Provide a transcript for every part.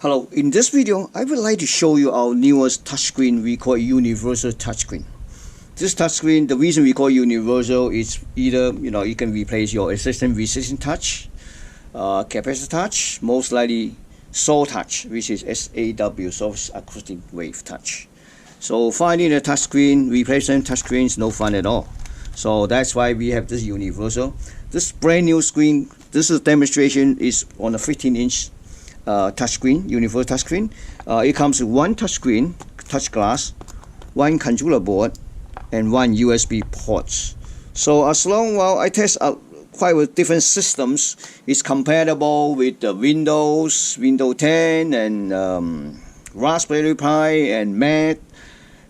Hello, in this video, I would like to show you our newest touchscreen. We call it universal touchscreen. This touchscreen, the reason we call it universal is either, you can replace your existing resistant touch, capacitor touch, most likely SAW touch, which is SAW, soft acoustic wave touch. So finding a touchscreen, replacing touchscreen is no fun at all. So that's why we have this universal. This brand new screen, this is demonstration is on a 15-inch touchscreen, universal touchscreen. It comes with one touchscreen, touch glass, one controller board, and one USB ports. So as long as I test quite with different systems, it's compatible with the Windows 10, and Raspberry Pi, and Mac.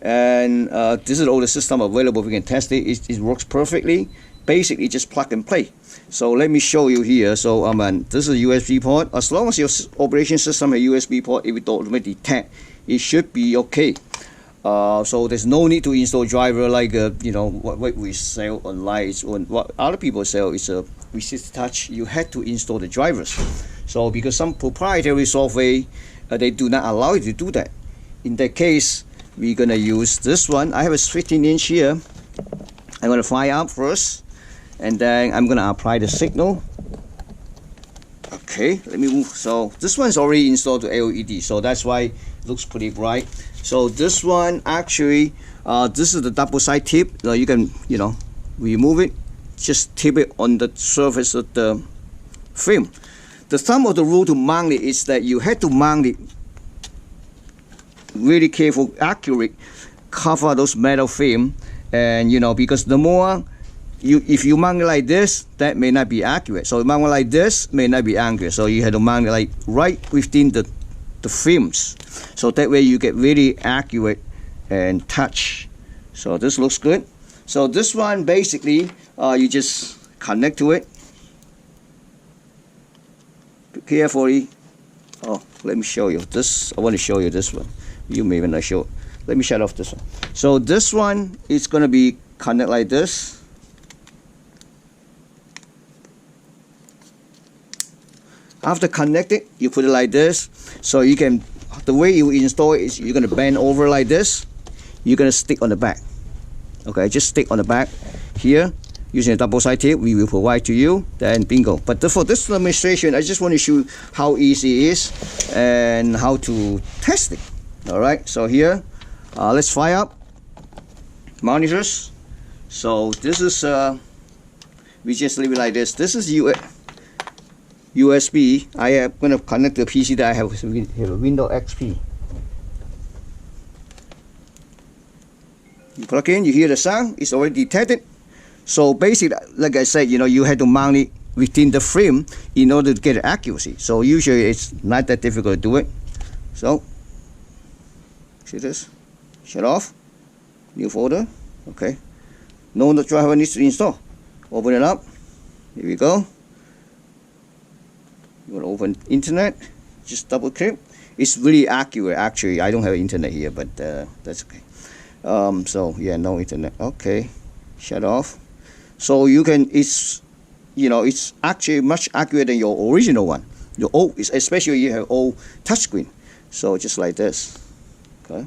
And this is all the system available. We can test it. It works perfectly. Basically, just plug and play. So let me show you here. So this is a USB port. As long as your operation system has a USB port, if it automatically detect, it should be okay. So there's no need to install driver like what we sell online. Is what other people sell is a resistant touch. You had to install the drivers. So because some proprietary software they do not allow you to do that. In that case, we're gonna use this one. I have a 15-inch here. I'm gonna fire up first, and then I'm gonna apply the signal. Okay, let me move. So this one's already installed to LED, so that's why it looks pretty bright. So this one actually, this is the double side tip. You can remove it, just tip it on the surface of the film. The thumb of the rule to mount it is that you had to mount it really careful, accurate, cover those metal film, and because the more if you mount it like this, that may not be accurate. So mount it like this may not be accurate. So you have to mount it like right within the films. So that way you get really accurate and touch. So this looks good. So this one basically you just connect to it carefully. Oh, let me show you this. I want to show you this one. You may want to show. Let me shut off this one. So this one is going to be connected like this. After connected, you put it like this. So you can, the way you install it is you're going to bend over like this. You're going to stick on the back. Okay, just stick on the back here. Using a double side tape, we will provide to you. Then bingo. But for this demonstration, I just want to show you how easy it is and how to test it. All right. So here, let's fire up monitors. So this is we just leave it like this. This is USB. I am going to connect the PC that I have here, Windows XP. You plug in, you hear the sound. It's already detected. So basically, like I said, you had to mount it within the frame in order to get accuracy. So usually it's not that difficult to do it. So see this? Shut off. New folder. Okay. No driver needs to install. Open it up. Here we go. You want to open internet? Just double click. It's really accurate. Actually, I don't have internet here, but that's okay. So yeah, no internet. Okay. Shut off. So you can. It's actually much accurate than your original one. Your old, especially you have old touchscreen. So just like this. Okay.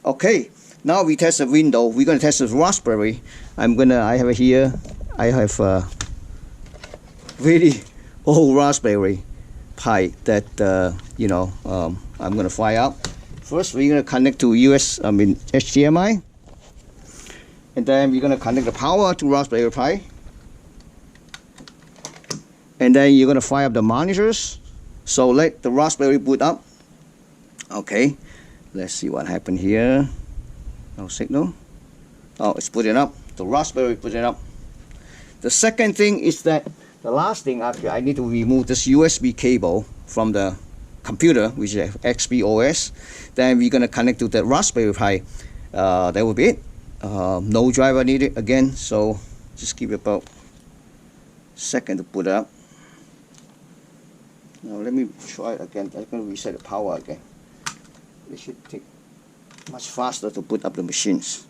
Okay. Now we test the Windows. We're gonna test the Raspberry. I have here. I have a really old Raspberry Pi that I'm gonna fire up. First, we're gonna connect to HDMI, and then we're gonna connect the power to Raspberry Pi, and then you're gonna fire up the monitors. So let the Raspberry boot up. Okay, let's see what happened here. No signal. Oh, it's putting up. The Raspberry put it up. The second thing is that the last thing actually, I need to remove this USB cable from the computer, which is XP OS. Then we're gonna connect to the Raspberry Pi. That will be it. No driver needed again. So just give it about a second to put up. Now let me try it again. I'm gonna reset the power again. It should take much faster to put up the machines.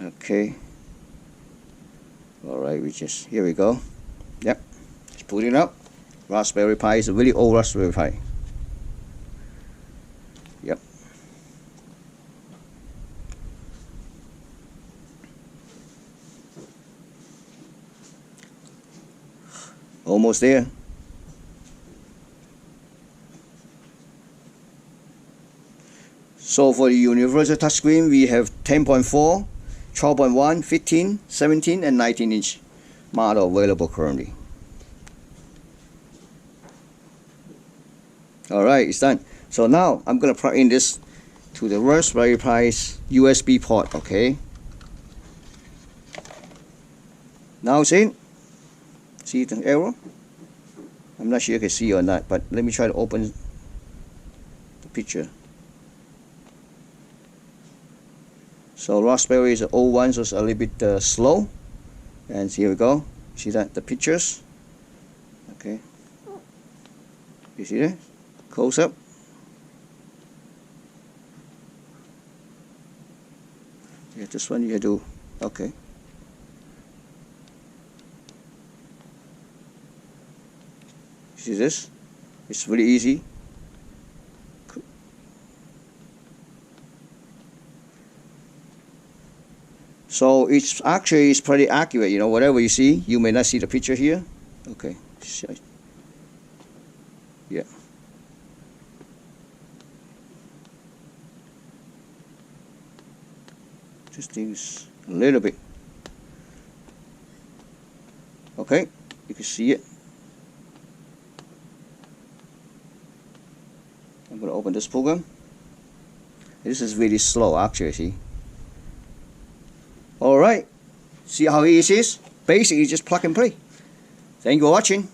Okay. All right, here we go. Yep, just put it up. Raspberry Pi is a really old Raspberry Pi. Yep. Almost there. So for the universal touchscreen, we have 10.4, 12.1, 15, 17, and 19-inch model available currently. Alright, it's done. So now I'm going to plug in this to the Raspberry Pi's USB port, okay? Now it's in. See the arrow? I'm not sure you can see or not, but let me try to open the picture. So Raspberry is an old one, so it's a little bit slow. And here we go. See that? The pictures. Okay. You see that? Close up. Yeah, this one you do. Okay. See this? It's really easy. So it's actually pretty accurate, you know, whatever you see, you may not see the picture here. Okay. Yeah. Just things a little bit. Okay, you can see it. I'm going to open this program. This is really slow actually, see. Alright, see how easy it is? Basically just plug and play. Thank you for watching.